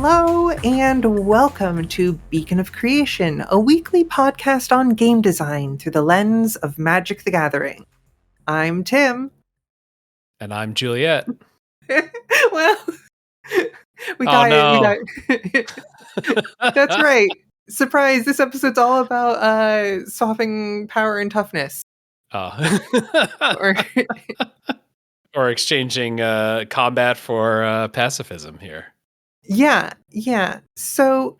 Hello and welcome to Beacon of Creation, a weekly podcast on game design through the lens of Magic the Gathering. I'm Tim. And I'm Juliet. Well, we got no. it. That's right. Surprise, this episode's all about swapping power and toughness. Or exchanging combat for pacifism here. Yeah. So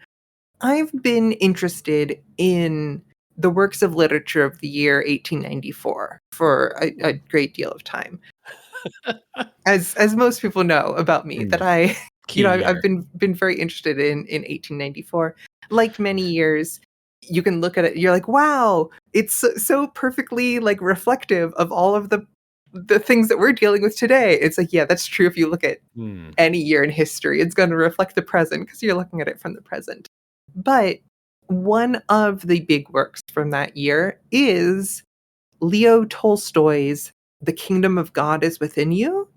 I've been interested in the works of literature of the year 1894 for a great deal of time. As most people know about me, that I've been very interested in 1894. Like many years, you can look at it, you're like, wow, it's so perfectly like reflective of all of the things that we're dealing with today. It's like, yeah, that's true. If you look at any year in history, it's going to reflect the present because you're looking at it from the present. But one of the big works from that year is Leo Tolstoy's The Kingdom of God is Within You.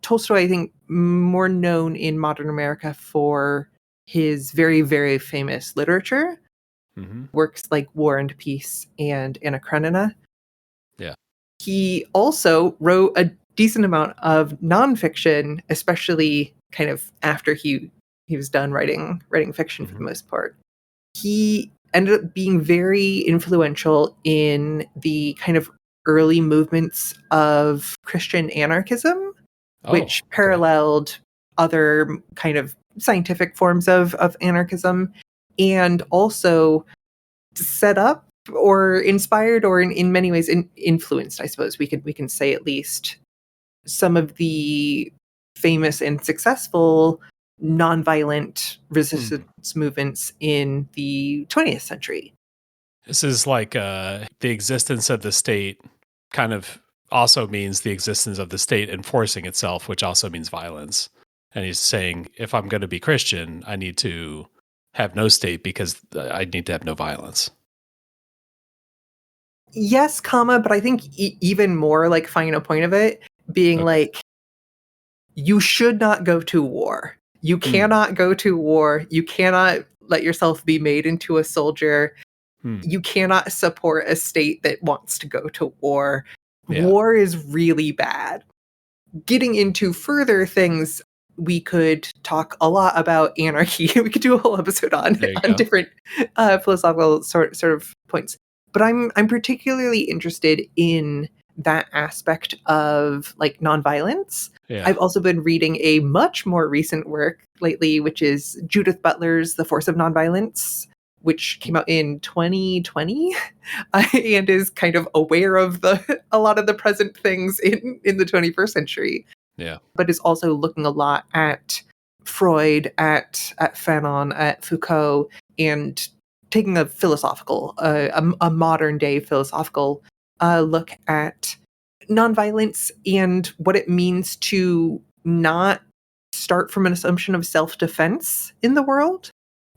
Tolstoy, I think, more known in modern America for his very, very famous literature. Works like War and Peace and Anna Karenina. Yeah. He also wrote a decent amount of nonfiction, especially kind of after he was done writing fiction for the most part. He ended up being very influential in the kind of early movements of Christian anarchism, which paralleled other kind of scientific forms of anarchism, and also set up or inspired or in many ways influenced, I suppose we can say at least, some of the famous and successful nonviolent resistance movements in the 20th century. This is like the existence of the state kind of also means the existence of the state enforcing itself, which also means violence. And he's saying, if I'm going to be Christian, I need to have no state because I need to have no violence. Yes, but I think even more like finding a point of it being like, you should not go to war. You cannot go to war. You cannot let yourself be made into a soldier. You cannot support a state that wants to go to war. Yeah. War is really bad. Getting into further things, we could talk a lot about anarchy. We could do a whole episode on different philosophical sort of points. But I'm particularly interested in that aspect of like nonviolence. Yeah. I've also been reading a much more recent work lately, which is Judith Butler's The Force of Nonviolence, which came out in 2020 and is kind of aware of a lot of the present things in the 21st century. Yeah. But is also looking a lot at Freud, at Fanon, at Foucault, and taking a philosophical, a modern day philosophical look at nonviolence and what it means to not start from an assumption of self-defense in the world,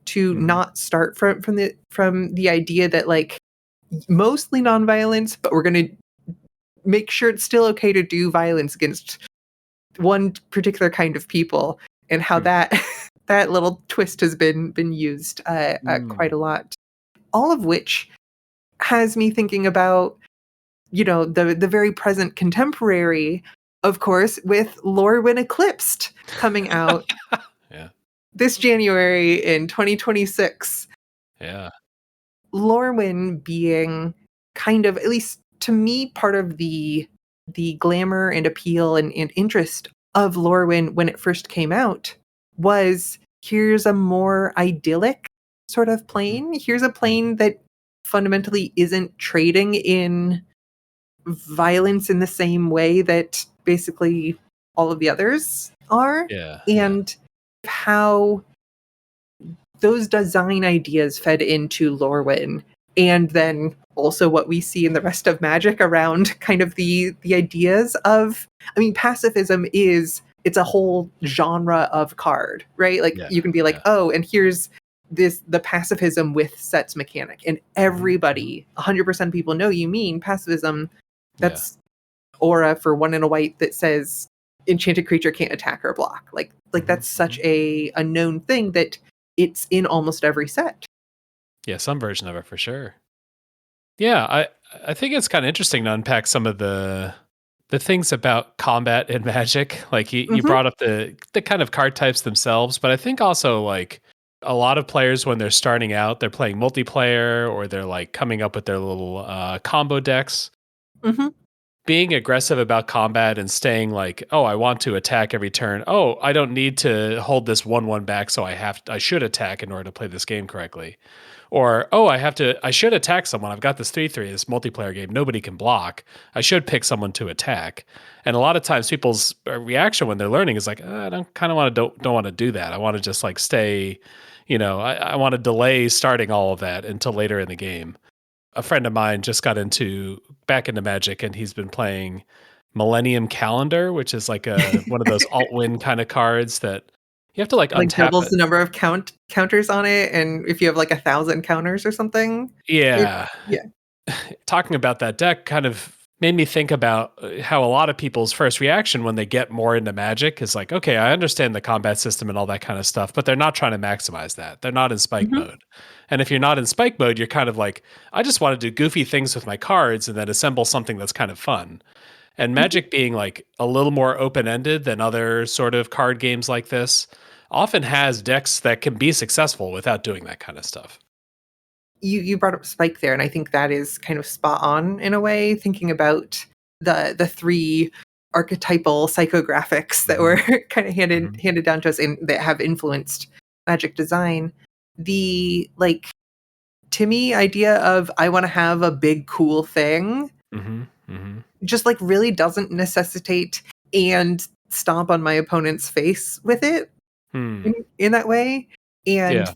to not start from the idea that like mostly nonviolence, but we're going to make sure it's still okay to do violence against one particular kind of people, and how that little twist has been used quite a lot. All of which has me thinking about, the very present contemporary, of course, with Lorwyn Eclipsed coming out this January in 2026. Yeah. Lorwyn being kind of, at least to me, part of the glamour and appeal and interest of Lorwyn when it first came out was, here's a more idyllic sort of plane. Here's a plane that fundamentally isn't trading in violence in the same way that basically all of the others are. And how those design ideas fed into Lorwyn, and then also what we see in the rest of Magic around kind of the ideas of, pacifism it's a whole genre of card, right? Like you can be like, oh, and here's the pacifism with sets mechanic, and everybody, 100% of people know you mean pacifism. That's aura for one in a white that says enchanted creature can't attack or block. Like Mhm, that's such mhm. a known thing that it's in almost every set. Yeah, some version of it for sure. Yeah, I think it's kind of interesting to unpack some of the things about combat and magic. Like you Mhm, brought up the kind of card types themselves, but I think also like a lot of players when they're starting out, they're playing multiplayer or they're like coming up with their little combo decks. mhm. Being aggressive about combat and staying like, oh, I want to attack every turn. Oh, I don't need to hold this 1-1 back, so I should attack in order to play this game correctly. Or, oh, I should attack someone. I've got this 3-3, this multiplayer game. Nobody can block. I should pick someone to attack. And a lot of times people's reaction when they're learning is like, I don't kind of want to don't want to do that. I want to just like stay, I want to delay starting all of that until later in the game. A friend of mine just got back into Magic, and he's been playing Millennium Calendar, which is like a one of those alt win kind of cards that you have to like Like untap doubles it. the number of counters on it, and if you have like 1,000 counters or something, it Yeah, yeah. talking about that deck kind of made me think about how a lot of people's first reaction when they get more into Magic is like, okay, I understand the combat system and all that kind of stuff, but they're not trying to maximize that. They're not in spike Mhm, mode. And if you're not in spike mode, you're kind of like, I just want to do goofy things with my cards and then assemble something that's kind of fun. And mhm. Magic being like a little more open ended than other sort of card games like this often has decks that can be successful without doing that kind of stuff. You brought up Spike there, and I think that is kind of spot on in a way, thinking about the 3 archetypal psychographics that Hmm. were kind of handed Hmm. handed down to us and that have influenced Magic design. The, like, to me, idea of I wanna have a big cool thing Hmm. Hmm. just, like, really doesn't necessitate and stomp on my opponent's face with it Hmm. in that way, and Yeah.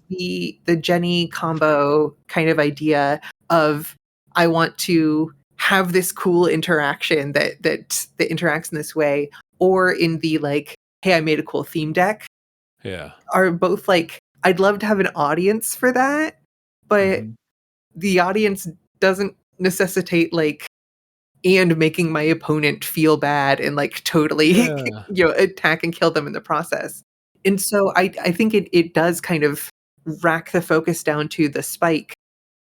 the Jenny combo kind of idea of, I want to have this cool interaction that interacts in this way, or in the, like, "Hey, I made a cool theme deck," Yeah. are both, like, I'd love to have an audience for that, but Mhm. the audience doesn't necessitate, like, and making my opponent feel bad and, like, totally, Yeah. attack and kill them in the process. And so I think it does kind of rack the focus down to the spike,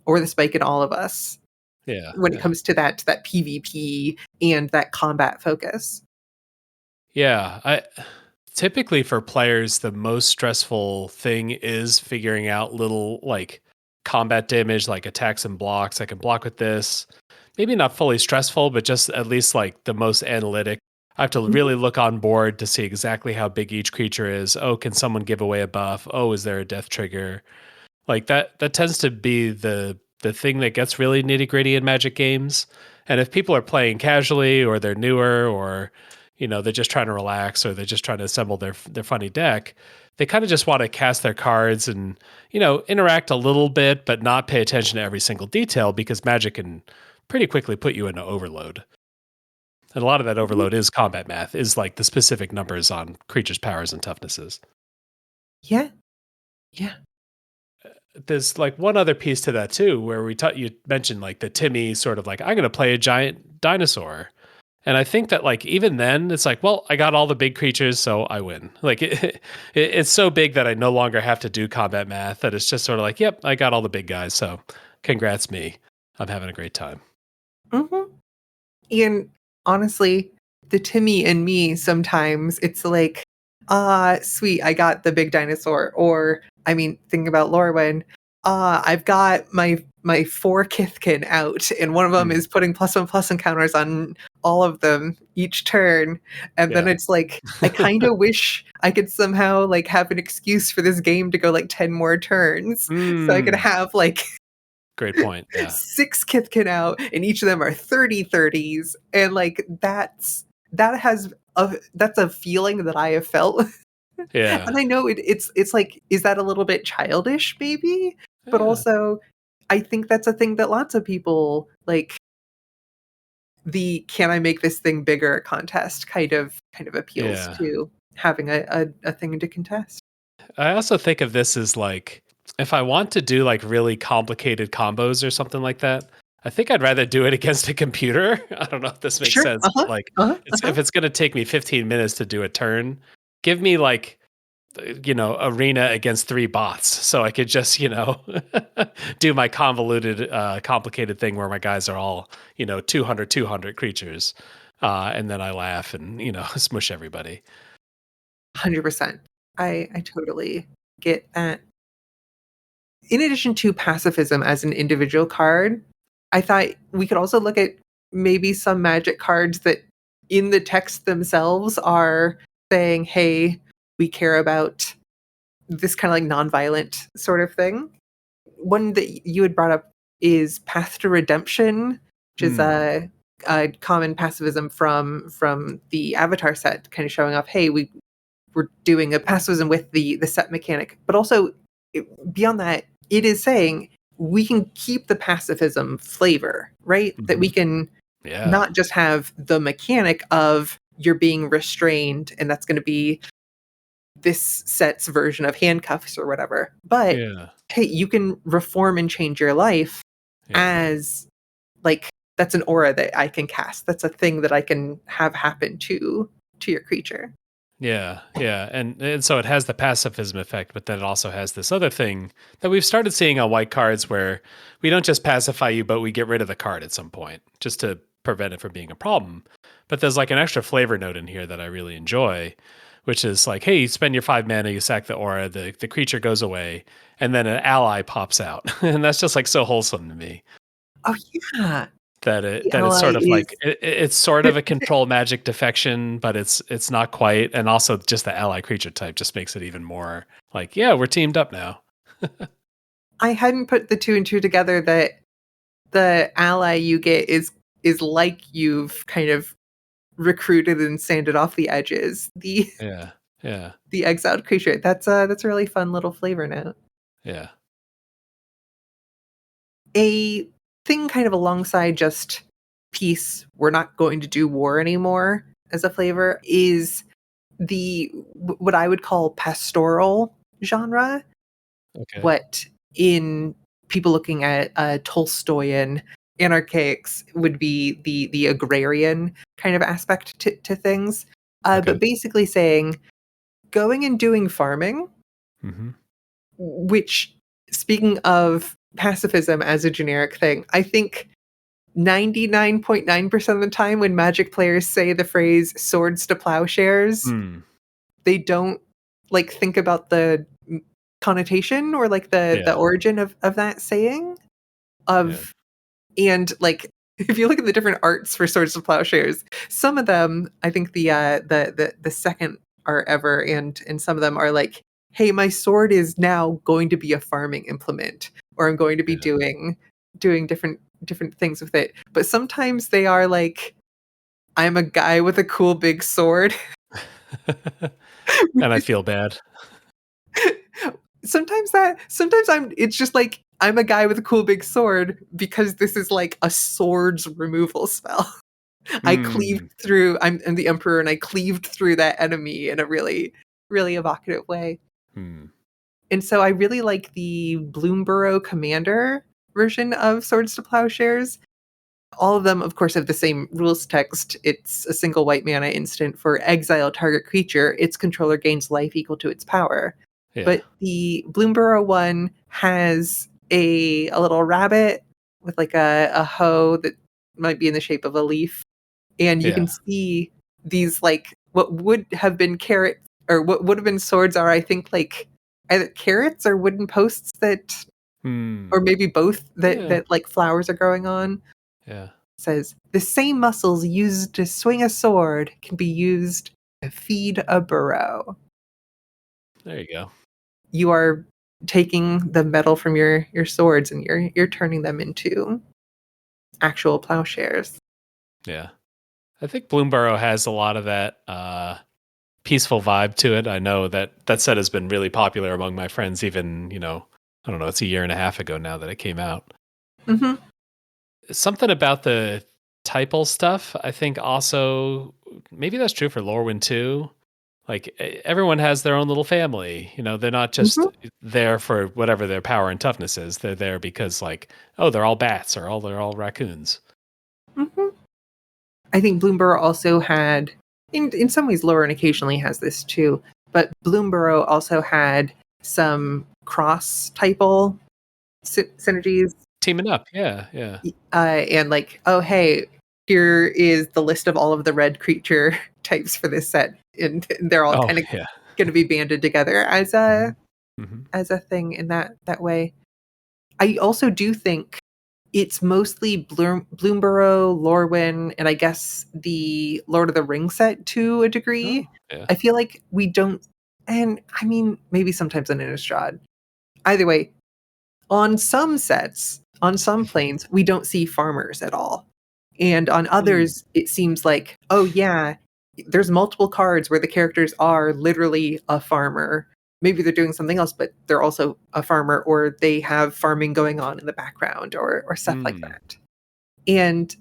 or the spike in all of us Yeah. when it Yeah. comes to that PvP and that combat focus. Yeah. I typically for players, the most stressful thing is figuring out little like combat damage, like attacks and blocks. I can block with this. Maybe not fully stressful, but just at least like the most analytic. I have to Mhm, really look on board to see exactly how big each creature is. Oh, can someone give away a buff? Oh, is there a death trigger? Like that tends to be the thing that gets really nitty-gritty in Magic games. And if people are playing casually or they're newer or they're just trying to relax or they're just trying to assemble their funny deck, they kind of just want to cast their cards and interact a little bit but not pay attention to every single detail because Magic can pretty quickly put you into overload. And a lot of that mhm. overload is combat math, is like the specific numbers on creatures' powers and toughnesses. Yeah, yeah. There's like one other piece to that too, where you mentioned like the Timmy sort of like I'm going to play a giant dinosaur, and I think that like even then it's like well I got all the big creatures so I win. Like it's so big that I no longer have to do combat math. That it's just sort of like yep I got all the big guys so congrats me, I'm having a great time. Mhm. And honestly, the Timmy and me, sometimes it's like, "Ah, sweet, I got the big dinosaur," or, I mean, thinking about Lorwyn, "Ah, I've got my 4 Kithkin out, and one of them Mm, is putting +1/+1 counters on all of them each turn," and then yeah. it's like, I kinda wish I could somehow, like, have an excuse for this game to go, like, 10 more turns, so I could Mm, have, like, great point. Yeah. 6 Kithkin out, and each of them are 30/30s, and, like, that's a feeling that I have felt, Yeah. and I know it's like, is that a little bit childish maybe? But Yeah. also, I think that's a thing that lots of people, like, the "Can I make this thing bigger?" contest kind of appeals Yeah. to having a thing to contest. I also think of this as like if I want to do like really complicated combos or something like that, I think I'd rather do it against a computer. I don't know if this makes Sure. sense, but Uh-huh. like, Uh-huh. Uh-huh. if it's going to take me 15 minutes to do a turn, give me like, arena against 3 bots, so I could just, do my convoluted, complicated thing where my guys are all, 200 creatures, and then I laugh and smush everybody. 100%. I totally get that. In addition to pacifism as an individual card, I thought we could also look at maybe some Magic cards that in the text themselves are saying, "Hey, we care about this kind of like nonviolent sort of thing." One that you had brought up is Path to Redemption, which is Hmm. a common pacifism from the Avatar set, kind of showing off, "Hey, we're doing a pacifism with the set mechanic," but also beyond that, it is saying we can keep the pacifism flavor, right? That we Mhm. can Yeah. not just have the mechanic of you're being restrained and that's going to be this set's version of handcuffs or whatever, but Yeah. hey, you can reform and change your life Yeah. as like that's an aura that I can cast. That's a thing that I can have happen to your creature. Yeah, yeah, and so it has the pacifism effect, but then it also has this other thing that we've started seeing on white cards where we don't just pacify you, but we get rid of the card at some point just to prevent it from being a problem. But there's like an extra flavor note in here that I really enjoy, which is like, hey, you spend your 5 mana, you sack the aura, the creature goes away, and then an ally pops out, and that's just like so wholesome to me. Oh yeah. That it The that it's ally sort of is like it's sort of a control magic defection, but it's not quite, and also just the ally creature type just makes it even more like, yeah, we're teamed up now. I hadn't put the two and two together that the ally you get is like you've kind of recruited and sanded off the edges. The Yeah, yeah, the exiled creature. That's a really fun little flavor note. yeah. A thing kind of alongside just peace, we're not going to do war anymore as a flavor is what I would call pastoral genre. Okay, What in people looking at Tolstoyan anarchaics would be the agrarian kind of aspect to things. okay. But basically saying going and doing farming, Hmm. which speaking of pacifism as a generic thing, I think 99.9% of the time when Magic players say the phrase swords to plowshares, Mm. they don't like think about the connotation or like the Yeah, origin of that saying yeah, of and like if you look at the different arts for swords to plowshares, some of them I think the second art ever and some of them are like, hey, my sword is now going to be a farming implement or I'm going to be yeah. doing different things with it. But sometimes they are like I'm a guy with a cool big sword. And I feel bad. Sometimes it's just like I'm a guy with a cool big sword because this is like a swords removal spell. I cleaved Hmm. through I'm the emperor and I cleaved through that enemy in a really evocative way. Hmm. And so I really like the Bloomborough Commander version of Swords to Plowshares. All of them, of course, have the same rules text. It's a single white mana instant for exile target creature. Its controller gains life equal to its power. Yeah, But the Bloomborough one has a little rabbit with like a hoe that might be in the shape of a leaf. And you yeah. can see these like what would have been carrot or what would have been swords are, I think, like either carrots or wooden posts that Hmm. or maybe both Yeah, that like flowers are growing on. yeah. Says the same muscles used to swing a sword can be used to feed a burrow. There you go. You are taking the metal from your swords and you're turning them into actual plowshares. Yeah. I think Bloomborough has a lot of that peaceful vibe to it. I know that that set has been really popular among my friends, even, I don't know, it's a year and a half ago now that it came out. Mhm. Something about the typal stuff, I think also, maybe that's true for Lorwyn too. like everyone has their own little family. You know, they're not just Mhm, there for whatever their power and toughness is. They're there because like, oh, they're all bats or they're all raccoons. mhm. I think Bloomborough also had, in some ways, Lorwyn occasionally has this too, but Bloomborough also had some cross-typal synergies, Teaming up. Yeah. Yeah. and like, oh hey, here is the list of all of the red creature types for this set, and they're all Oh, kind of yeah. going to be banded together Hmm. Hmm. as a thing in that way. I also do think it's mostly Bloomborough, Lorwyn, and I guess the Lord of the Rings set to a Oh, degree. yeah. I feel like we don't, and I mean, maybe sometimes on Innistrad. Either way, on some sets, on some planes, we don't see farmers at all. And on Mm. others, it seems like, oh yeah, there's multiple cards where the characters are literally a farmer. Maybe they're doing something else, but they're also a farmer, or they have farming going on in the background, or stuff like Mm. that. And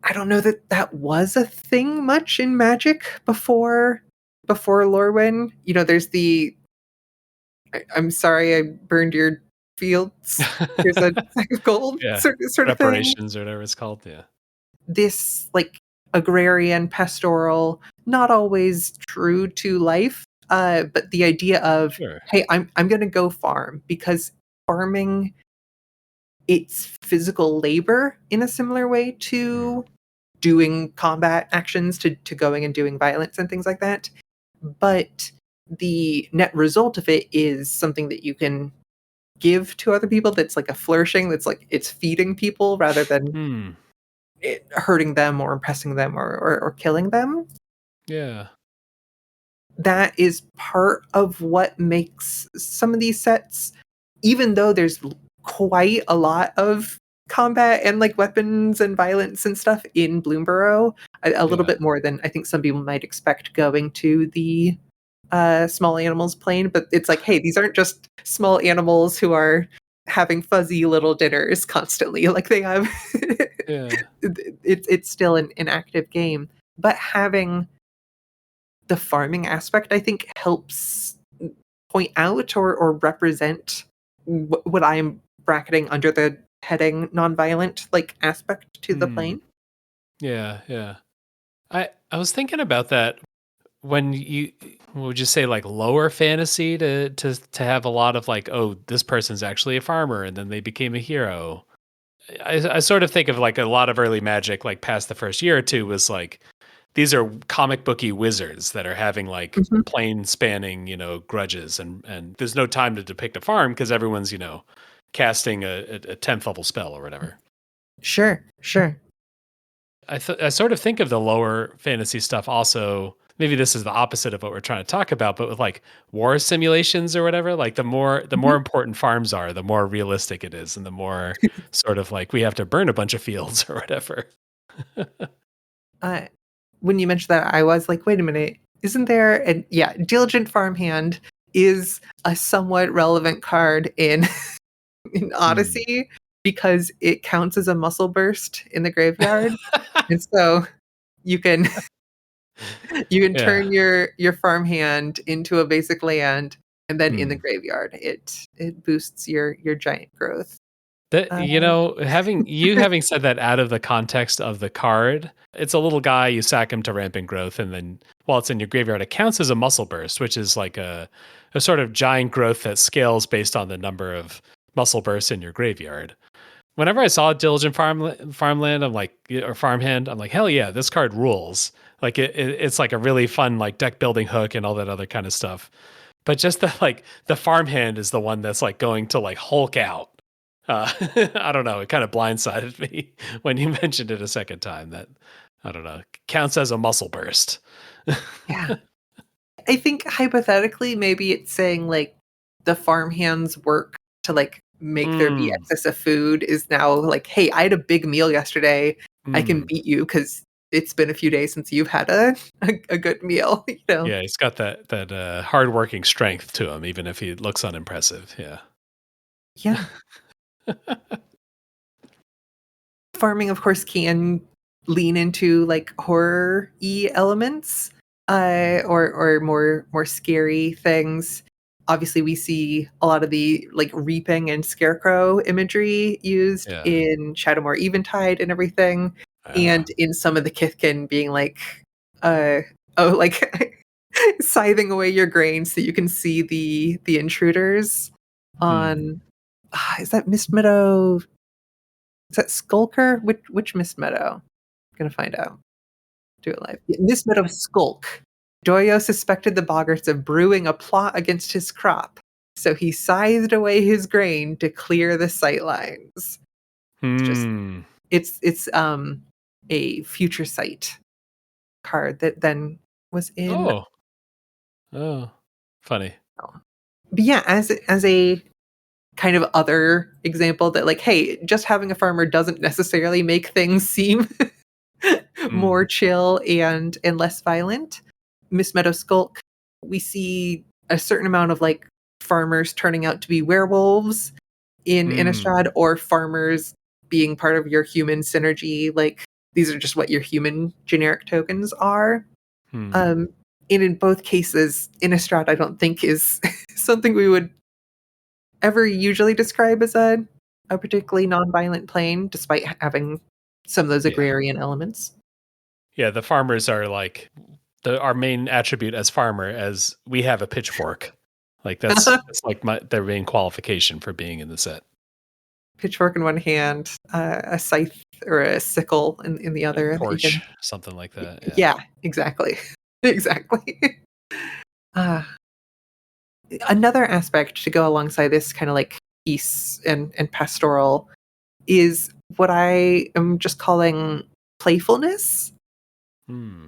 I don't know that that was a thing much in Magic before Lorwyn. You know, there's the I'm sorry I burned your fields. Here's a sack of gold Yeah. sort of thing. Reparations or whatever it's called. Yeah. This like agrarian, pastoral, not always true to life, but the idea of, Sure. hey, I'm going to go farm because farming it's physical labor in a similar way Mm. to doing combat actions, to going and doing violence and things like that. But the net result of it is something that you can give to other people that's like a flourishing, that's like it's feeding people rather than Hmm. it hurting them or impressing them or killing them. Yeah. That is part of what makes some of these sets, even though there's quite a lot of combat and like weapons and violence and stuff in Bloomborough, a little Yeah. bit more than I think some people might expect going to the small animals plane. But it's like, hey, these aren't just small animals who are having fuzzy little dinners constantly. Like they have, Yeah. it's still an active game. But having the farming aspect, I think, helps point out or represent what I'm bracketing under the heading nonviolent like aspect to the Hmm. plane. Yeah. Yeah. I was thinking about that when you would you say like lower fantasy to have a lot of like, oh, this person's actually a farmer and then they became a hero. I sort of think of like a lot of early Magic, like past the first year or two, was like these are comic booky wizards that are having like Mhm. plane spanning, grudges, and there's no time to depict a farm because everyone's casting a 10th level spell or whatever. Sure, sure. I sort of think of the lower fantasy stuff also. Maybe this is the opposite of what we're trying to talk about, but with like war simulations or whatever, like the more Mhm. important farms are, the more realistic it is, and the more sort of like we have to burn a bunch of fields or whatever. Uh, when you mentioned that, I was like, wait a minute, isn't there? And yeah, Diligent Farmhand is a somewhat relevant card in in Hmm. Odyssey because it counts as a muscle burst in the graveyard, and so you can you can Yeah. turn your farmhand into a basic land, and then in the Hmm. graveyard, it boosts your giant growth. That Uh, having said that out of the context of the card, it's a little guy. You sack him to rampant growth, and then while it's in your graveyard, it counts as a muscle burst, which is like a sort of giant growth that scales based on the number of muscle bursts in your graveyard. Whenever I saw Diligent Farmland, I'm like, or Farmhand, I'm like, hell yeah, this card rules. Like it's like a really fun like deck building hook and all that other kind of stuff. But just the farmhand is the one that's like going to like Hulk out. Uh, I don't know. It kind of blindsided me when you mentioned it a second time. That I don't know counts as a muscle burst. yeah. I think hypothetically, maybe it's saying like the farmhand's work to like make there be Mm, excess of food is now like, hey, I had a big meal yesterday. I can mm. beat you because it's been a few days since you've had a good meal, you know? Yeah, he's got that hardworking strength to him, even if he looks unimpressive. Yeah. Yeah. Farming, of course, can lean into like horror-y elements. or more scary things. Obviously, we see a lot of the like reaping and scarecrow imagery used Yeah. in Shadowmoor Eventide and everything, Yeah. and in some of the Kithkin being like, uh, oh, like scything away your grain so you can see the intruders Hmm. on. Is that Mist Meadow? Is that Skulker? Which Mist Meadow? I'm gonna find out. Do it live. Yeah, Mist Meadow Skulk. Doyo suspected the boggarts of brewing a plot against his crop, so he scythed away his grain to clear the sightlines. It's just Hmm. it's a future sight card that then was in. Oh. Oh. Funny. But yeah, as a kind of other example that like, hey, just having a farmer doesn't necessarily make things seem more Hmm. chill and less violent. Miss Meadow Skulk, we see a certain amount of like farmers turning out to be werewolves in Hmm. Innistrad, or farmers being part of your human synergy. Like these are just what your human generic tokens are. Hmm. Um, and in both cases, Innistrad I don't think is something we would ever usually describe as a particularly non-violent plane, despite having some of those Yeah. agrarian elements. Yeah. The farmers are like our main attribute as farmer, as we have a pitchfork. Like that's like their main qualification for being in the set. Pitchfork in one hand, a scythe or a sickle in the A other that you torch, can. something like that. Yeah. Yeah, exactly. Exactly. Uh, Another aspect to go alongside this kind of like peace and pastoral is what I am just calling playfulness. Hmm.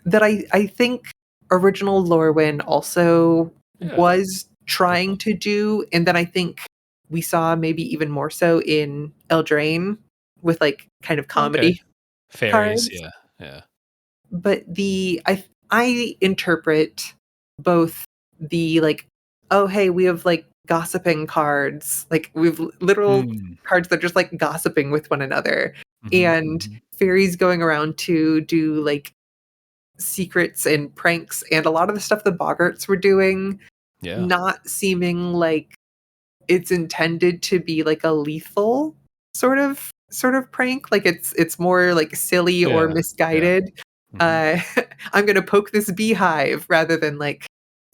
That I think original Lorwyn also Yeah. was Good trying point. to do, and then I think we saw maybe even more so in Eldraine with like kind of Okay. comedy Fairies. cards. Yeah. Yeah. But I interpret both the like, oh hey, we have like gossiping cards, like we've literal Hmm. cards that are just like gossiping with one another, Mm-hmm. and Mm-hmm. fairies going around to do like secrets and pranks, and a lot of the stuff the boggarts were doing Yeah. not seeming like it's intended to be like a lethal sort of prank. Like it's more like silly or Yeah. Yeah. misguided. Mm-hmm. uh I'm gonna poke this beehive rather than like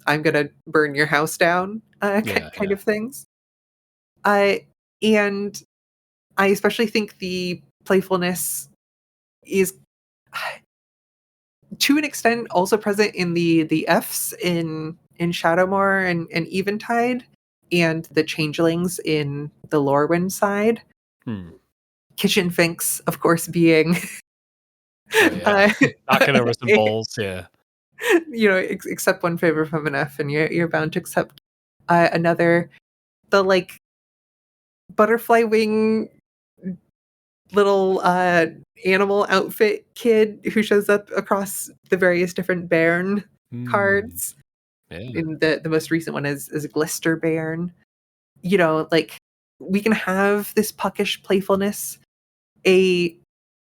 I'm gonna burn your house down, Yeah. kind Yeah. of things. I and I especially think the playfulness is to an extent also present in the Fs in Shadowmoor and Eventide, and the changelings in the Lorwyn side. Hmm. Kitchen Finks, of course, being Oh yeah. uh, Knocking over some bowls. Yeah. accept one favor from an F, and you're bound to accept another. The like butterfly wing little animal outfit kid who shows up across the various different Bairn Hmm. cards. Yeah. In the most recent one is Glister Bairn. Like we can have this puckish playfulness. A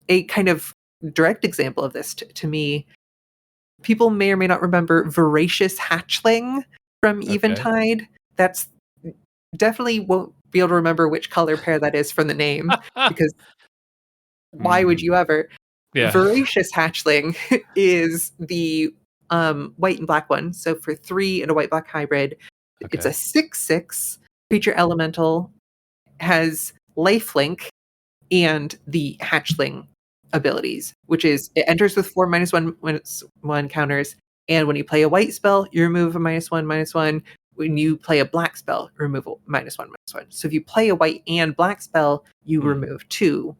a kind of direct example of this to me, people may or may not remember Voracious Hatchling from Okay. Eventide. That's definitely won't be able to remember which color pair that is from the name, because why would Mhm. you ever? Yeah. Voracious Hatchling is the white and black one. So for 3 and a white black hybrid, it's a Okay. 6/6 creature elemental, has lifelink and the hatchling abilities, which is it enters with 4 -1 when it's 1 counters, and when you play a white spell, you remove a -1/-1. When you play a black spell, you remove a -1/-1. So if you play a white and black spell, you Hmm. remove 2.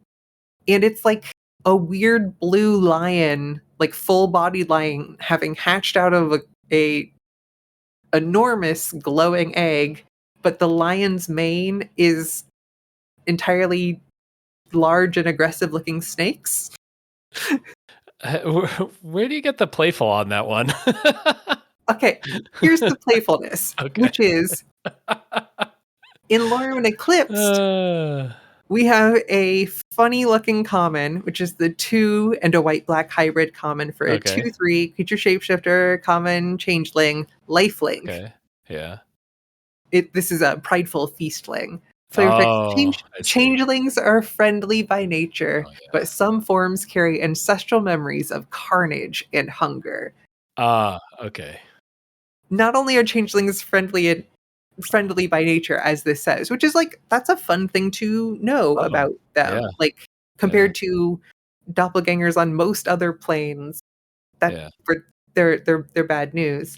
And it's like a weird blue lion, like full-bodied lion, having hatched out of a enormous glowing egg, but the lion's mane is entirely large and aggressive looking snakes. Where do you get the playful on that one? Okay, here's the playfulness, Okay. which is in Lorwyn Eclipsed, Uh, We have a funny-looking common, which is the 2 and a white-black hybrid common for a Okay. 2/3 creature shapeshifter, common changeling, lifelink. Okay. Yeah. This is a prideful feastling. Flavor text: Oh, I see. changelings are friendly by nature, Oh yeah. but some forms carry ancestral memories of carnage and hunger. Ah, okay. Not only are changelings friendly by nature, as this says, which is like that's a fun thing to know Oh, about yeah, them. Like yeah, compared to doppelgangers on most other planes, that yeah. for they're bad news.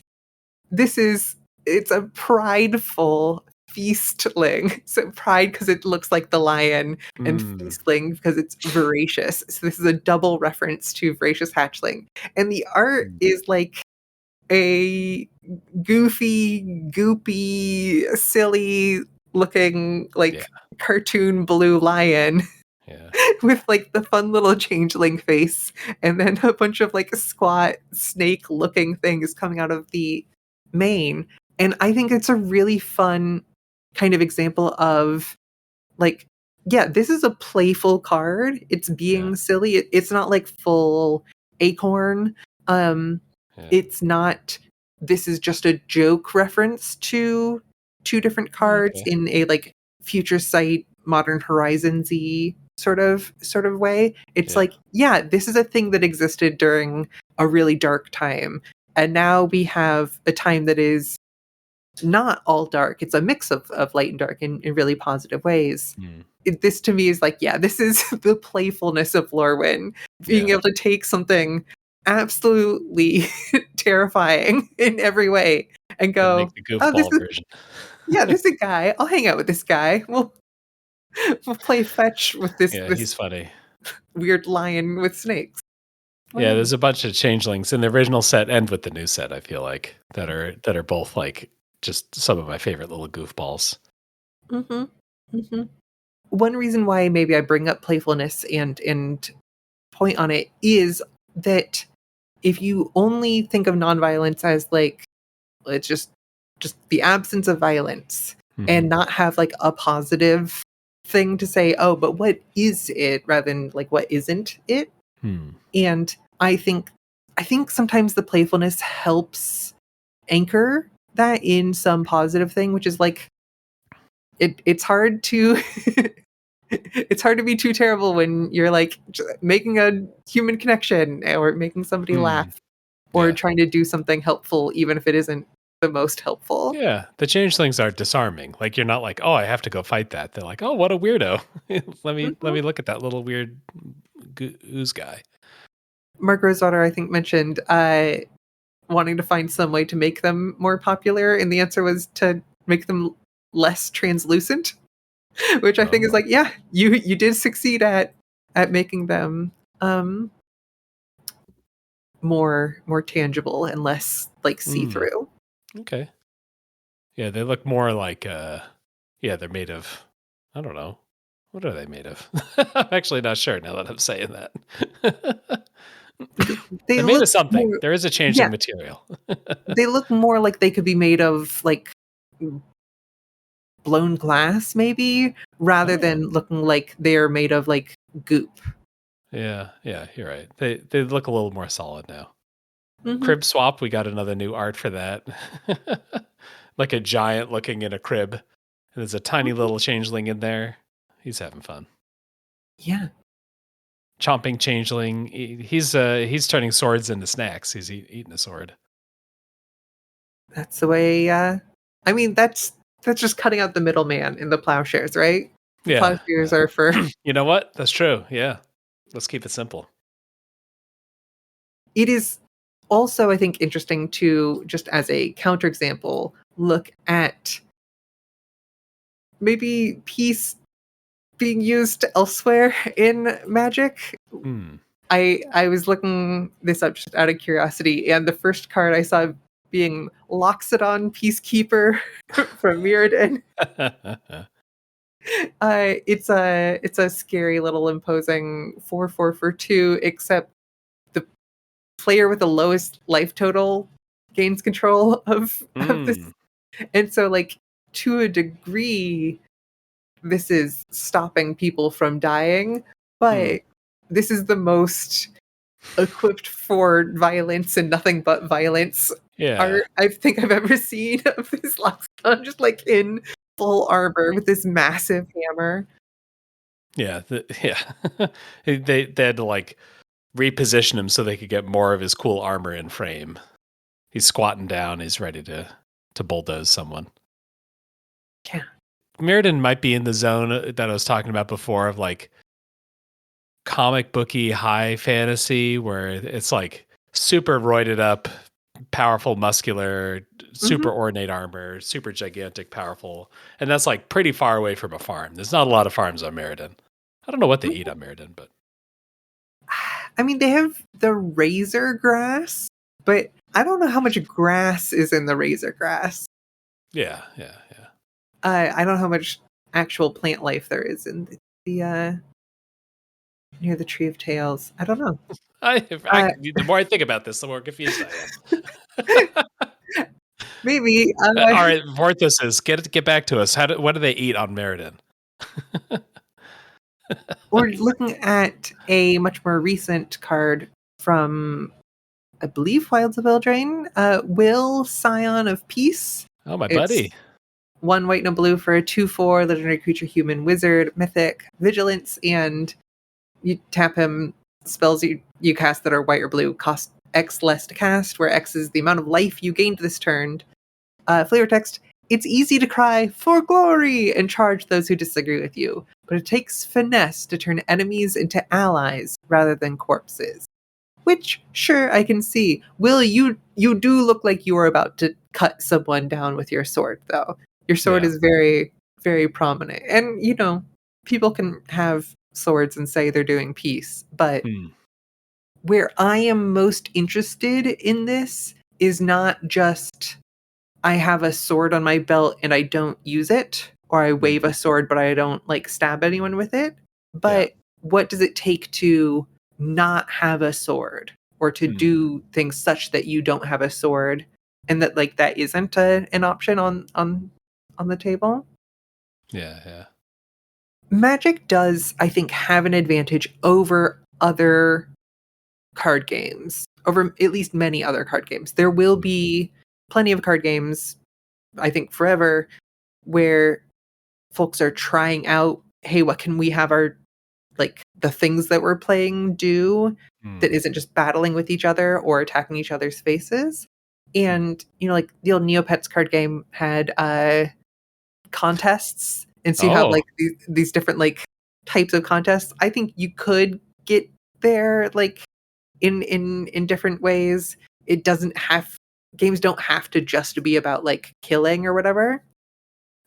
This is it's a prideful feastling. So pride because it looks like the lion, and Mm, feastling because it's voracious. So this is a double reference to voracious hatchling. And the art mm, is like a goofy, goopy, silly looking yeah, like cartoon blue lion yeah, with like the fun little changeling face and then a bunch of like squat snake looking things coming out of the mane. And I think it's a really fun kind of example of like, yeah, this is a playful card. It's yeah, being silly. It's not like full acorn. Um, yeah. it's not. This is just a joke reference to two different cards Okay. in a like future sight, modern horizonsy sort of way. It's Yeah. like, yeah, this is a thing that existed during a really dark time, and now we have a time that is not all dark. It's a mix of light and dark in really positive ways. Mm, This to me is like, yeah, this is the playfulness of Lorwyn, being yeah. able to take something absolutely terrifying in every way and And make go, the oh, this goofball is version. yeah, this is a guy. I'll hang out with this guy. We'll play fetch with this Yeah, this he's funny. weird lion with snakes. Yeah, Whatever. there's a bunch of changelings in the original set and with the new set, I feel like, that are both like just some of my favorite little goofballs. Mm-hmm. Mm-hmm. One reason why maybe I bring up playfulness and point on it is that if you only think of nonviolence as like it's just the absence of violence Mhm. and not have like a positive thing to say, oh, but what is it rather than like what isn't it? Hmm. And I think sometimes the playfulness helps anchor that in some positive thing, which is like it's hard to it's hard to be too terrible when you're like making a human connection or making somebody Hmm. laugh or Yeah. trying to do something helpful even if it isn't the most helpful. Yeah, the changelings are disarming. Like, you're not like, "Oh, I have to go fight that." They're like, "Oh, what a weirdo. Let me Mhm. look at that little weird ooze guy." Mark Rosewater, I think, mentioned wanting to find some way to make them more popular, and the answer was to make them less translucent, which I think is Oh. like, yeah, you did succeed at making them um, more tangible and less like see Mm, through. okay. Yeah, they look more like, yeah, they're made of I don't know. What are they made of? I'm actually not sure now that I'm saying that. They They're made look of something. more, There is a yeah, changing material. they look more like they could be made of like blown glass, maybe, rather Oh. than looking like they're made of like goop. Yeah, yeah, you're right. They look a little more solid now. Hmm. Crib swap, we got another new art for that. Like a giant looking in a crib, and there's a tiny Hmm. little changeling in there. He's having fun. Yeah, Chomping changeling. He's turning swords into snacks. He's eating a sword. that's the way. I mean, that's just cutting out the middleman in the plowshares, right? The Yeah, plowshares yeah. are for. You know what? That's true. Yeah. Let's keep it simple. It is also, I think, interesting to just as a counterexample look at maybe peace being used elsewhere in Magic. Hmm. I was looking this up just out of curiosity, and the first card I saw being Loxodon Peacekeeper from Mirror. It's a scary little imposing 4/4 for 2, except the player with the lowest life total gains control of this. Hmm. And so like to a degree this is stopping people from dying, but this is the most equipped for violence and nothing but violence Yeah. art I think I've ever seen of this Loxodon, just like in full armor with this massive hammer. Yeah. Yeah. They had to like reposition him so they could get more of his cool armor in frame. He's squatting down. He's ready to bulldoze someone. Yeah. Mirrodin might be in the zone that I was talking about before of like comic booky high fantasy where it's like super roided up, powerful, muscular, super Mhm. ornate armor, super gigantic, powerful. And that's like pretty far away from a farm. There's not a lot of farms on Mirrodin. I don't know what they eat on Mirrodin, but I mean, they have the razor grass, but I don't know how much grass is in the razor grass. yeah, yeah, yeah. I don't know how much actual plant life there is in the near the Tree of Tales. I don't know. Uh, The more I think about this, the more confused I am. maybe. All right, Vorthoses, get back to us. What do they eat on Meriden? We're looking at a much more recent card from, I believe, Wilds of Eldraine. Will, Scion of Peace. Oh, my It's buddy. 1 white and a blue for a 2/4 legendary creature, human, wizard, mythic, vigilance, and you tap him. Spells you cast that are white or blue cost X less to cast, where X is the amount of life you gained this turn. Flavor text: it's easy to cry for glory and charge those who disagree with you, but it takes finesse to turn enemies into allies rather than corpses. Which, sure, I can see. Will, you do look like you are about to cut someone down with your sword, though. Your sword Yeah. is very, very prominent. And, people can have swords and say they're doing peace, but Hmm. where I am most interested in this is not just I have a sword on my belt and I don't use it, or I wave a sword but I don't like stab anyone with it. Yeah. But what does it take to not have a sword or to Hmm. do things such that you don't have a sword and that like that isn't an option on the table? Yeah. Yeah. Magic does, I think, have an advantage over other card games, over at least many other card games. There will be plenty of card games, I think, forever, where folks are trying out, hey, what can we have our like the things that we're playing do that Hmm. isn't just battling with each other or attacking each other's faces. Hmm. And like the old Neopets card game had contests, and so you have Oh, like these different like types of contests. I think you could get there like in different ways. It doesn't have Games don't have to just be about like killing or whatever.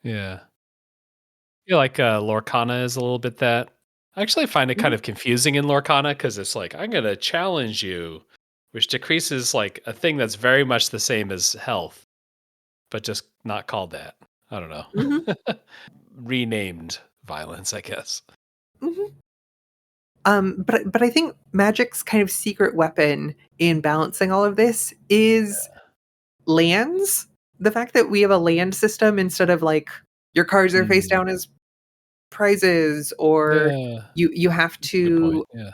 yeah. I feel like Lorcana is a little bit that. I actually find it kind Mhm, of confusing in Lorcana because it's like, I'm going to challenge you, which decreases like a thing that's very much the same as health, but just not called that. I don't mhm, know. Renamed violence, I guess. mhm. But I think Magic's kind of secret weapon in balancing all of this is lands. The fact that we have a land system instead of like your cards are face Mm. down as prizes, or Yeah, you have that's a good point. to Yeah.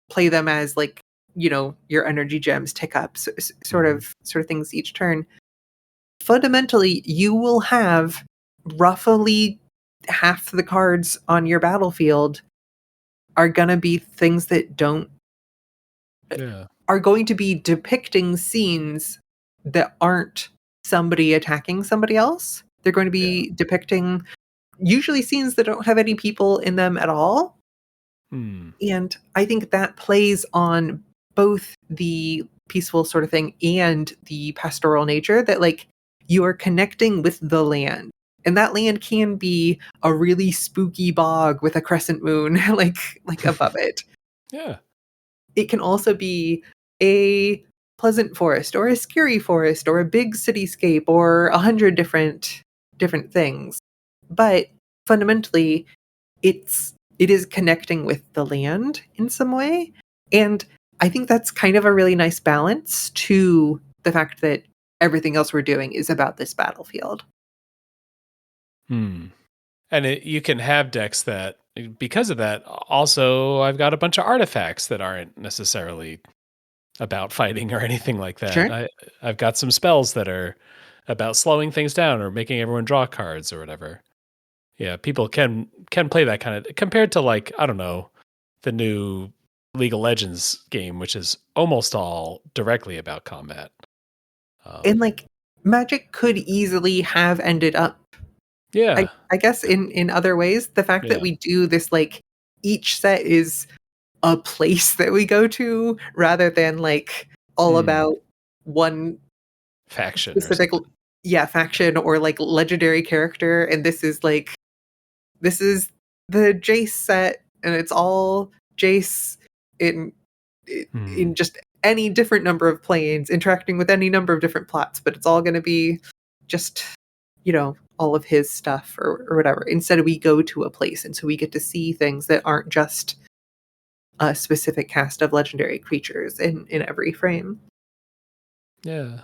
play them as like your energy gems tick up, sort Mhm. of things each turn. Fundamentally, you will have roughly half the cards on your battlefield are gonna be things that don't Yeah. are going to be depicting scenes that aren't somebody attacking somebody else. They're going to Yeah. be depicting usually scenes that don't have any people in them at all. Hmm. And I think that plays on both the peaceful sort of thing and the pastoral nature, that like you are connecting with the land. And that land can be a really spooky bog with a crescent moon like above it. Yeah. It can also be a pleasant forest or a scary forest or a big cityscape or 100 different things. But fundamentally, it is connecting with the land in some way. And I think that's kind of a really nice balance to the fact that everything else we're doing is about this battlefield. Hmm. And you can have decks that, because of that, also I've got a bunch of artifacts that aren't necessarily about fighting or anything like that. Sure. I've got some spells that are about slowing things down or making everyone draw cards or whatever. Yeah, people can play that kind of, compared to, like, I don't know, the new League of Legends game, which is almost all directly about combat. And like Magic could easily have ended up, Yeah, I guess, in other ways. The fact that yeah. we do this, like, each set is a place that we go to rather than like all Hmm. about one Faction or specific, something. yeah, faction or like legendary character. And this is the Jace set, and it's all Jace in Hmm. in just any different number of planes interacting with any number of different plots, but it's all going to be just, all of his stuff or whatever. Instead, we go to a place, and so we get to see things that aren't just a specific cast of legendary creatures in every frame. Yeah.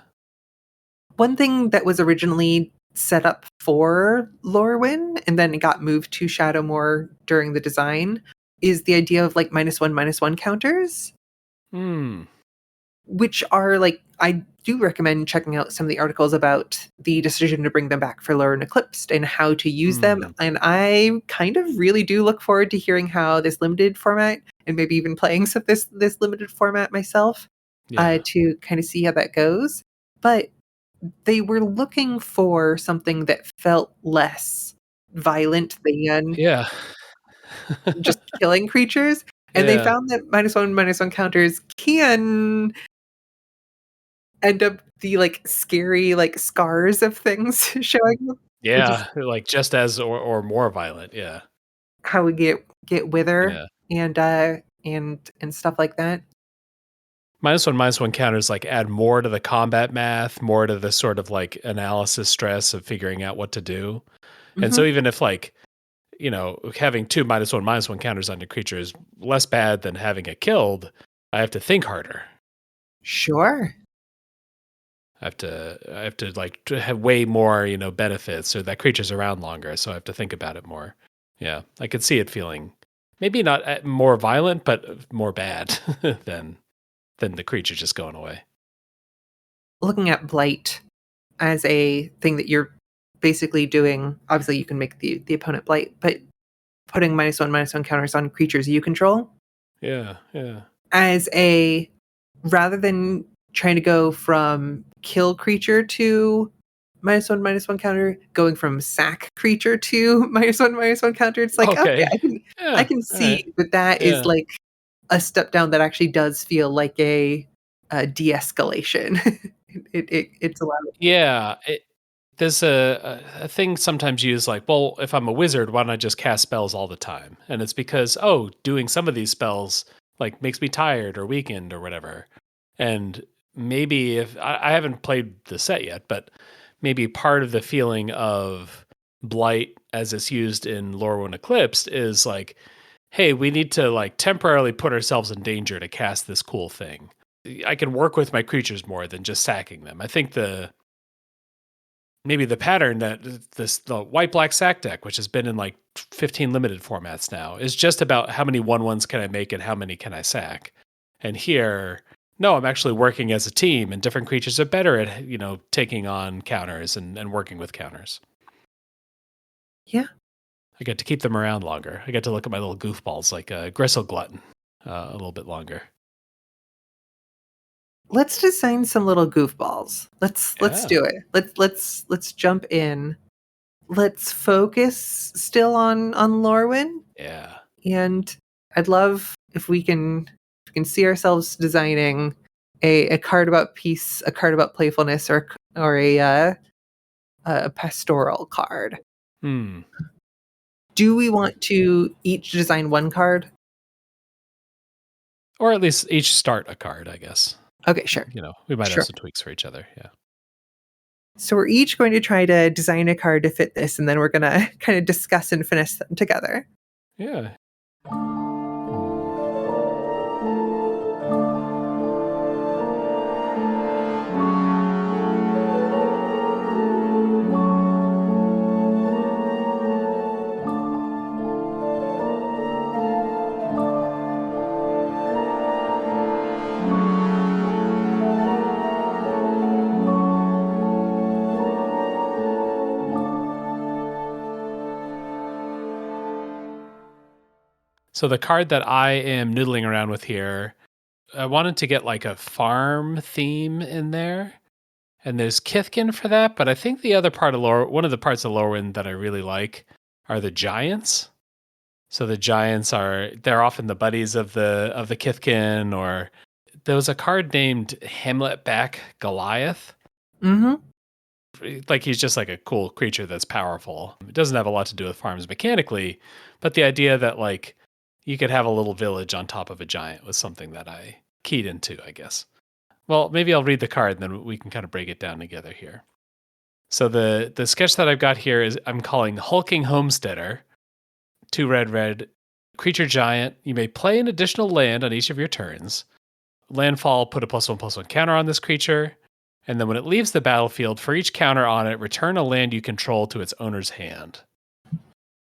One thing that was originally set up for Lorwyn and then it got moved to Shadowmoor during the design is the idea of like -1/-1 counters, Hmm. which are like, I do recommend checking out some of the articles about the decision to bring them back for Lorwyn Eclipsed and how to use them. Hmm. And I kind of really do look forward to hearing how this limited format and maybe even playing some of this limited format myself, Yeah. to kind of see how that goes. But they were looking for something that felt less violent than Yeah. just killing creatures, and they Yeah. found that -1/-1 counters can end up the, like, scary, like, scars of things showing up, which is Yeah. Like, just as or more violent. Yeah. how we get Wither Yeah. and stuff like that. -1/-1 counters, like, add more to the combat math, more to the sort of, like, analysis stress of figuring out what to do. And so Mhm. even if, like, having two -1/-1 counters on your creature is less bad than having it killed, I have to think harder. Sure. I have to, like, to have way more, benefits, or that creature's around longer, so I have to think about it more. Yeah, I could see it feeling maybe not more violent, but more bad than the creature just going away. Looking at Blight as a thing that you're basically doing, obviously, you can make the opponent Blight, but putting -1/-1 counters on creatures you control Yeah, yeah. as a rather than trying to go from kill creature to -1/-1 counter, going from sack creature to -1/-1 counter, it's like, okay, Okay. I Yeah, can alright. see that that is Yeah. like a step down that actually does feel like a de-escalation. It's allowed. Yeah, there's a thing sometimes used, like, well, if I'm a wizard, why don't I just cast spells all the time? And it's because, oh, doing some of these spells, like, makes me tired or weakened or whatever. And maybe if I haven't played the set yet, but maybe part of the feeling of blight as it's used in Lorwyn Eclipsed is like, hey, we need to, like, temporarily put ourselves in danger to cast this cool thing. I can work with my creatures more than just sacking them. I think maybe the pattern that the white black sack deck, which has been in like 15 limited formats now, is just about how many 1/1s can I make and how many can I sack. And here, no, I'm actually working as a team, and different creatures are better at taking on counters and working with counters. Yeah. I get to keep them around longer. I get to look at my little goofballs like a Gristle Glutton a little bit longer. Let's design some little goofballs. Let's Yeah, do it. Let's jump in. Let's focus still on Lorwyn, yeah. and I'd love if we can see ourselves designing a card about peace, a card about playfulness, or a pastoral card. Hmm. Do we want to each design one card? Or at least each start a card, I guess. Okay, sure. We might have Sure. some tweaks for each other. Yeah. So we're each going to try to design a card to fit this, and then we're gonna kind of discuss and finish them together. Yeah. Hmm. So the card that I am noodling around with here, I wanted to get like a farm theme in there. And there's Kithkin for that, but I think the other part of one of the parts of Lorwyn that I really like are the giants. So the giants they're often the buddies of the Kithkin, or there was a card named Hamlet Back Goliath. Mm-hmm. Like he's just like a cool creature that's powerful. It doesn't have a lot to do with farms mechanically, but the idea that like you could have a little village on top of a giant was something that I keyed into, I guess. Well, maybe I'll read the card and then we can kind of break it down together here. So the sketch that I've got here is I'm calling Hulking Homesteader. 2 red, creature giant. You may play an additional land on each of your turns. Landfall, put a +1/+1 counter on this creature. And then when it leaves the battlefield, for each counter on it, return a land you control to its owner's hand.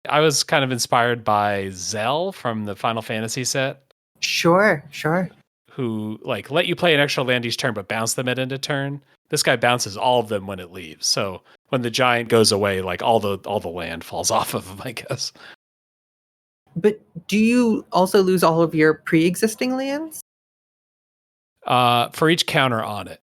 I was kind of inspired by Zell from the Final Fantasy set. Sure. Who like let you play an extra land each turn, but bounce them at end of turn. This guy bounces all of them when it leaves. So when the giant goes away, like all the land falls off of him, I guess. But do you also lose all of your pre-existing lands? For each counter on it.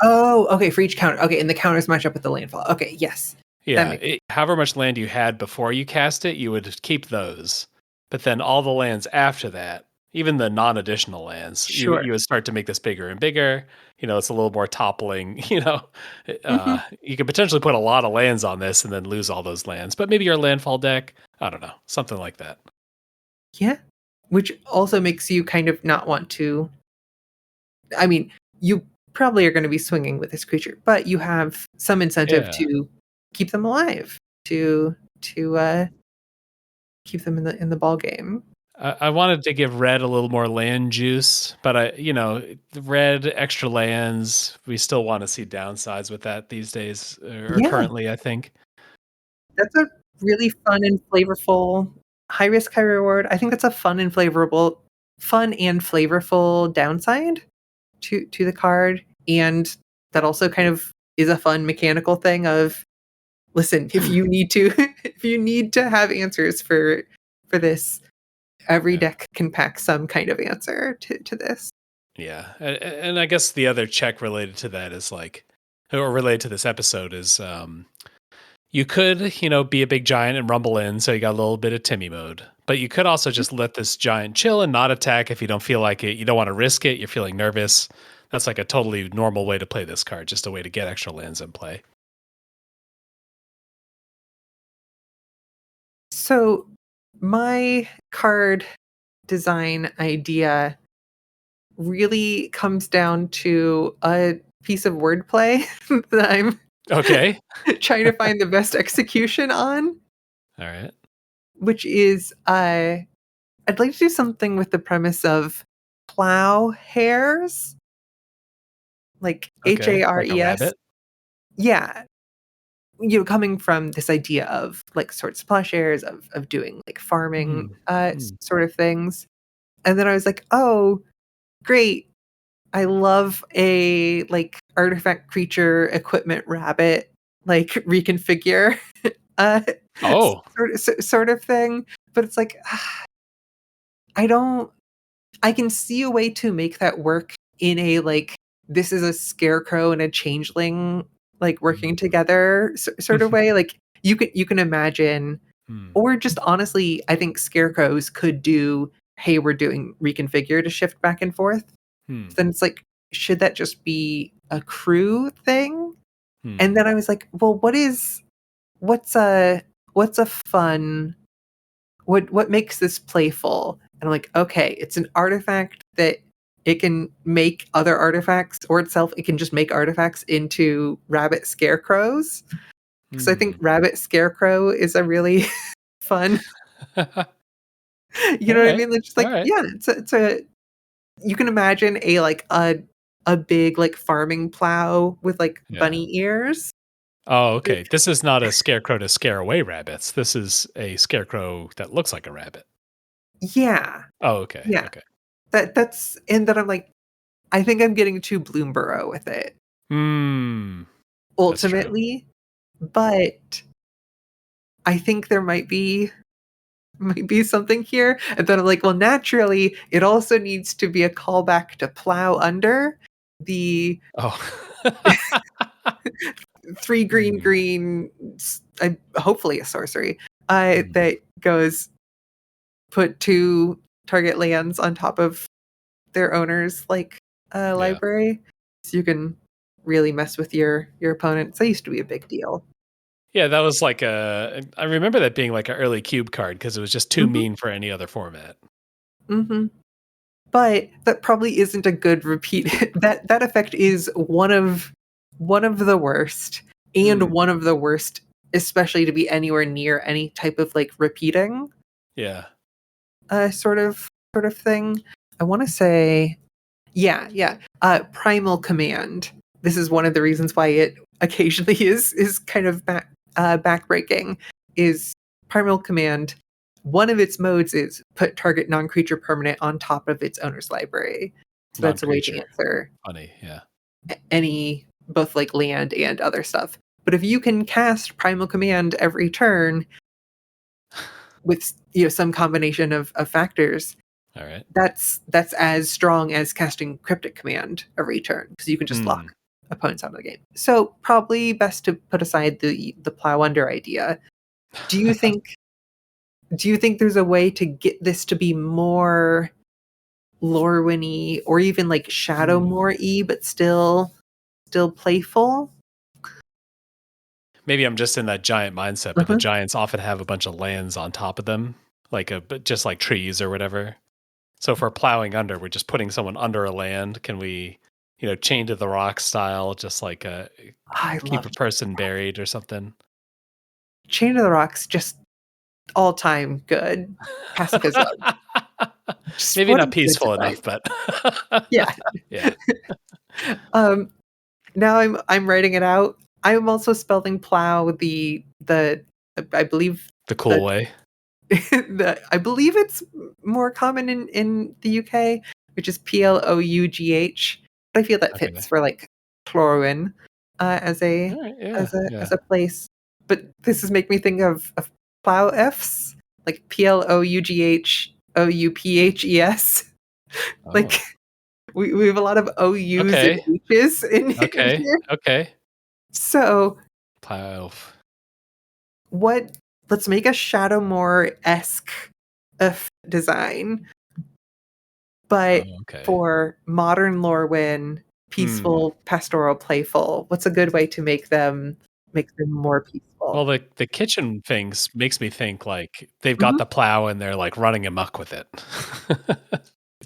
Oh, okay, for each counter. Okay, and the counters match up with the landfall. Okay, yes. Yeah, however much land you had before you cast it, you would keep those. But then all the lands after that, even the non-additional lands, Sure. you would start to make this bigger and bigger. It's a little more toppling. You could potentially put a lot of lands on this and then lose all those lands. But maybe your landfall deck, I don't know, something like that. Yeah, which also makes you kind of not want to. I mean, you probably are going to be swinging with this creature, but you have some incentive to keep them alive, to keep them in the ball game. I wanted to give red a little more land juice, but red extra lands, we still want to see downsides with that these days, or Yeah, currently, I think. that's a really fun and flavorful high risk, high reward. I think that's a fun and flavorful downside to the card, and that also kind of is a fun mechanical thing of, listen, if you need to if you need to have answers for this, every deck can pack some kind of answer to this. Yeah. And I guess the other check related to that is like, or related to this episode is, you could, be a big giant and rumble in, so you got a little bit of Timmy mode. But you could also just let this giant chill and not attack if you don't feel like it. You don't want to risk it. You're feeling nervous. That's like a totally normal way to play this card, just a way to get extra lands in play. So my card design idea really comes down to a piece of wordplay that I'm Okay. trying to find the best execution on. All right. Which is, I'd like to do something with the premise of plow hares, like Okay. Like a HARES. rabbit. Yeah, coming from this idea of like sort of plowshares of doing like farming sort of things, and then I was like, oh, great! I love a like artifact creature equipment rabbit like reconfigure Oh. sort of thing, but it's like I can see a way to make that work in a like, this is a scarecrow and a changeling like working together sort of way. Like you can imagine, or just honestly, I think scarecrows could do, hey, we're doing reconfigure to shift back and forth. So then it's like, should that just be a crew thing? And then I was like, well, what's a fun, what makes this playful? And I'm like, okay, it's an artifact that it can make other artifacts, or itself, it can just make artifacts into rabbit scarecrows. Because I think rabbit scarecrow is a really fun, you know what I mean? Like, just like, yeah, it's a you can imagine a like a big like farming plow with like bunny ears. Oh, okay. This is not a scarecrow to scare away rabbits. This is a scarecrow that looks like a rabbit. Yeah. Oh, okay. Yeah. Okay. That's and then I'm like, I think I'm getting too Bloomborough with it. Ultimately, but I think there might be might be something here. And then I'm like, well, naturally, it also needs to be a callback to Plow Under, the Oh. three green Hmm. green, hopefully a sorcery, Hmm. that goes put two target lands on top of their owner's like Yeah. library, so you can really mess with your opponents. That used to be a big deal. Yeah, that was like I remember that being like an early cube card because it was just too Hmm. mean for any other format. Hmm. But that probably isn't a good repeat. That effect is one of the worst, and Hmm. one of the worst, especially to be anywhere near any type of like repeating Yeah. sort of thing. I want to say, yeah, yeah. Primal Command. This is one of the reasons why it occasionally is kind of backbreaking. Is Primal Command. One of its modes is put target non-creature permanent on top of its owner's library. So that's a way to Non-creature. answer Funny. Yeah. any both like land and other stuff. But if you can cast Primal Command every turn with some combination of factors, All right. that's as strong as casting Cryptic Command every turn because you can just Hmm. lock opponents out of the game. So probably best to put aside the Plow Under idea. Do you think do you think there's a way to get this to be more Lorwyn-y or even like Hmm. Shadowmoor-y, but still playful? Maybe I'm just in that giant mindset, but the Uh-huh. giants often have a bunch of lands on top of them, but just like trees or whatever. So if we're plowing under, we're just putting someone under a land. Can we, chain to the rock style, just like I keep love a person buried or something? Chain of the Rocks, just all time good pacifism. Just Maybe what a not good peaceful design. enough, but Yeah. yeah. Um, Now I'm writing it out. I'm also spelling plow the I believe The cool the way. I believe it's more common in the UK, which is Plough. But I feel that Okay. fits for like Chlorwyn as a All right. Yeah. as a Yeah. as a place. But this is making me think of plow Fs, like Ploughouphes. Like Oh. we have a lot of Ous and Okay. H's in Okay. here. Okay. So Plow. what let's make a Shadowmoor-esque design, Oh, but okay. for modern Lorwyn, Hmm. peaceful, pastoral, playful. What's a good way to make them more peaceful? Well, the kitchen things makes me think like they've got Mhm. the plow and they're like running amok with it.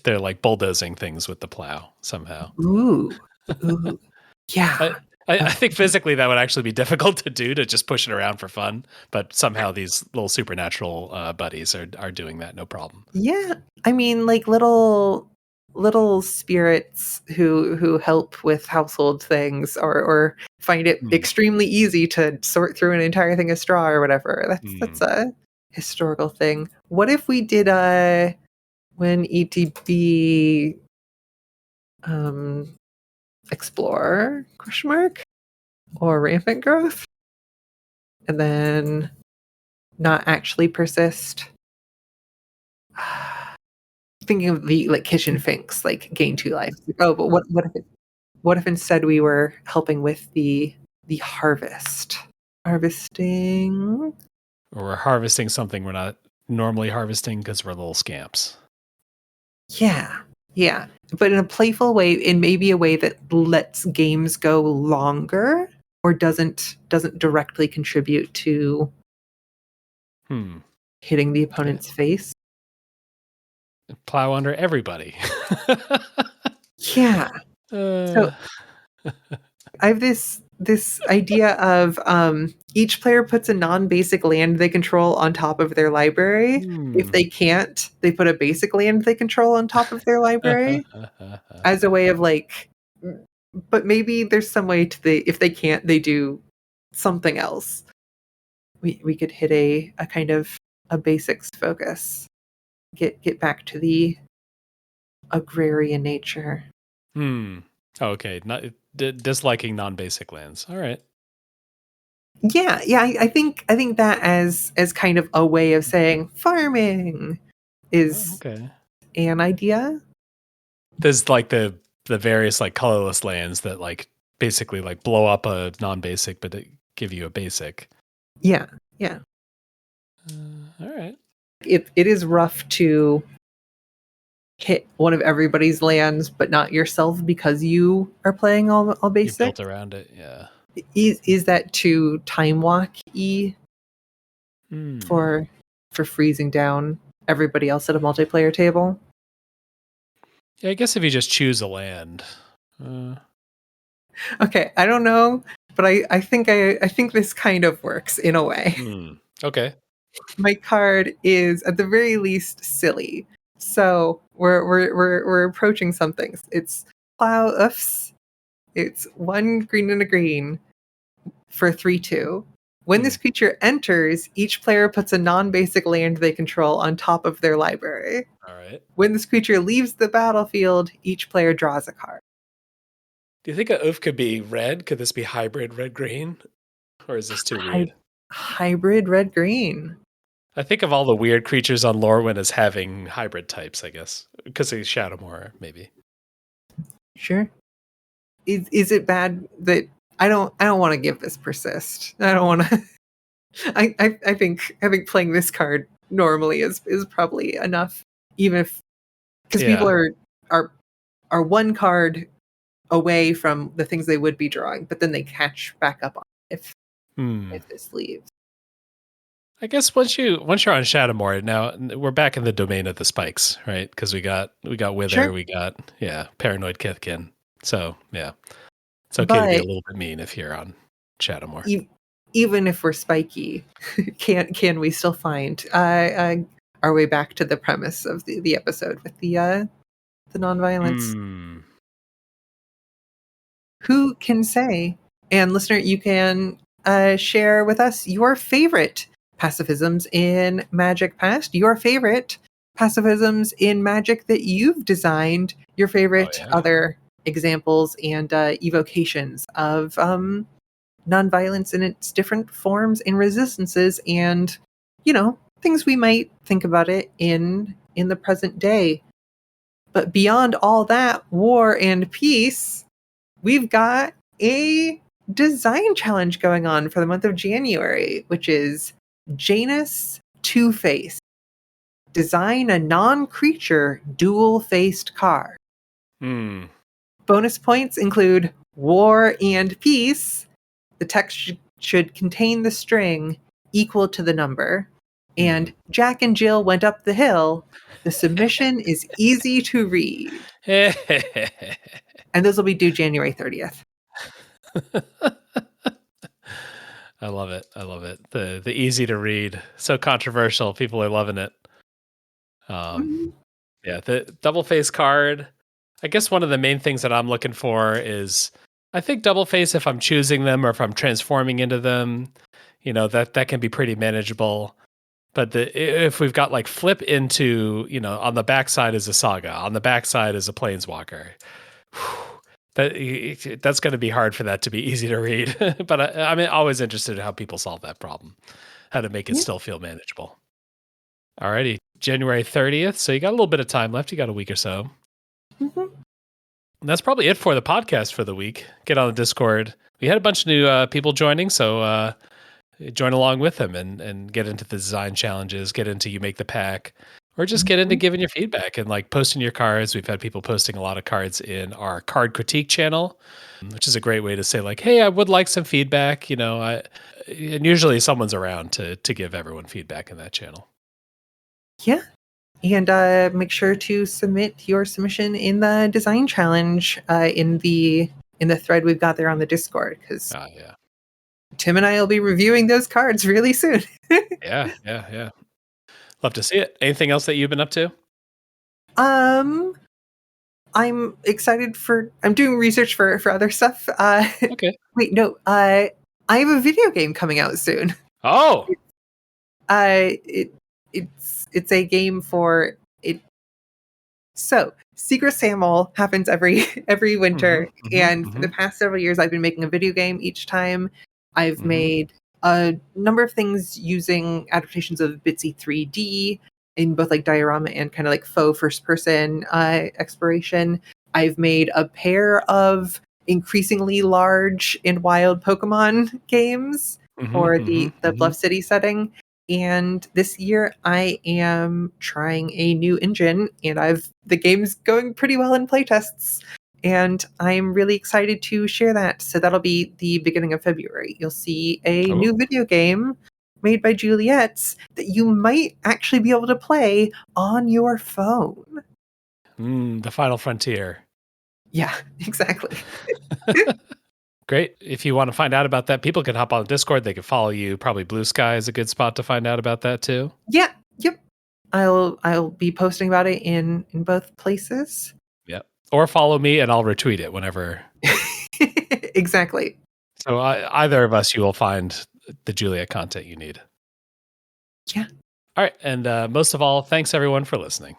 They're like bulldozing things with the plow somehow. Ooh. Ooh. I, Yeah. I Okay. think physically that would actually be difficult to do to just push it around for fun, but somehow these little supernatural buddies are doing that no problem. Yeah. I mean, like little spirits who help with household things or find it Hmm. extremely easy to sort through an entire thing of straw or whatever. That's Hmm. a historical thing. What if we did when ETB um explore question mark or rampant growth and then not actually persist? Thinking of the like kitchen finks, like gain two life. Like, oh, but what if instead we were helping with the harvest? Harvesting? Or we're harvesting something we're not normally harvesting because we're little scamps. Yeah. Yeah. But in a playful way, in maybe a way that lets games go longer or doesn't directly contribute to Hmm. hitting the Okay. opponent's face. Plow under everybody. Yeah. So uh, I have this idea of each player puts a non-basic land they control on top of their library. If hmm. they can't, they put a basic land they control on top of their library as a way of like. But maybe there's some way to if they can't, they do something else. We could hit a kind of a basics focus. Get back to the agrarian nature. Hmm. Okay. Not disliking non-basic lands. All right. Yeah. I think that as kind of a way of saying farming Oh, is okay. an idea. There's like the various like colorless lands that like basically like blow up a non-basic, but they give you a basic. Yeah. All right. It is rough to hit one of everybody's lands, but not yourself because you are playing all You built basic. around it, yeah. Is that too time walk Hmm. for freezing down everybody else at a multiplayer table? Yeah, I guess if you just choose a land. Uh, Okay, I don't know, but I think I think this kind of works in a way. Okay. My card is at the very least silly. So we're approaching some things. It's plow oofs. It's 1 green and a green for 3/2. When Hmm. this creature enters, each player puts a non-basic land they control on top of their library. All right. When this creature leaves the battlefield, each player draws a card. Do you think a oof could be red? Could this be hybrid red green? Or is this too weird? Hybrid red green. I think of all the weird creatures on Lorwyn as having hybrid types, I guess. Because he's Shadowmoor, maybe. Sure. Is it bad that I don't want to give this persist. I don't want to I think playing this card normally is probably enough, even if because people Yeah. are are 1 card away from the things they would be drawing, but then they catch back up on it if this leaves. I guess once you're on Shadowmoor, now we're back in the domain of the spikes, right? Because we got Wither, Sure. we got Paranoid Kithkin. So yeah, it's okay to be a But little bit mean if you're on Shadowmoor. even if we're spiky, can we still find our way back to the premise of the episode with the nonviolence? Who can say? And listener, you can share with us your favorite pacifisms in Magic Past, your favorite pacifisms in Magic that you've designed, your Oh favorite yeah. other examples and evocations of nonviolence in its different forms and resistances, and things we might think about it in the present day. But beyond all that war and peace, we've got a design challenge going on for the month of January, which is Janus Two-Face. Design a non-creature dual-faced card. Bonus points include war and peace. The text should contain the string equal to the number. And Jack and Jill went up the hill. The submission is easy to read. And those will be due January 30th. I love it. I love it. The easy to read, so controversial. People are loving it. Yeah, the double face card. I guess one of the main things that I'm looking for is, I think double face, if I'm choosing them or if I'm transforming into them, that can be pretty manageable. But if we've got like flip into, on the backside is a saga, on the backside is a planeswalker. That's going to be hard for that to be easy to read. But I'm always interested in how people solve that problem, how to make it still feel manageable. Alrighty, January 30th. So you got a little bit of time left. You got a week or so. And that's probably it for the podcast for the week. Get on the Discord. We had a bunch of new people joining, so join along with them and get into the design challenges, get into You Make the Pack, or just get into giving your feedback and like posting your cards. We've had people posting a lot of cards in our card critique channel, which is a great way to say like, hey, I would like some feedback. And usually someone's around to give everyone feedback in that channel. Yeah. And make sure to submit your submission in the design challenge in the thread we've got there on the Discord, because Tim and I will be reviewing those cards really soon. Yeah. Love to see it. Anything else that you've been up to? I'm excited I'm doing research for other stuff. Okay. Wait, no. I have a video game coming out soon. Oh. It's a game for it. So Secret Sample happens every winter, and for the past several years, I've been making a video game each time. I've made a number of things using adaptations of Bitsy 3D in both like diorama and kind of like faux first person exploration. I've made a pair of increasingly large and wild Pokemon games for the Bluff City setting. And this year I am trying a new engine, and the game's going pretty well in playtests. And I'm really excited to share that. So that'll be the beginning of February. You'll see a new video game made by Juliet that you might actually be able to play on your phone. The final frontier. Yeah, exactly. Great. If you want to find out about that, people can hop on Discord. They can follow you. Probably Blue Sky is a good spot to find out about that too. Yeah. Yep. I'll be posting about it in both places. Yep. Or follow me and I'll retweet it whenever. Exactly. So either of us, you will find the Juliet content you need. Yeah. All right. And most of all, thanks everyone for listening.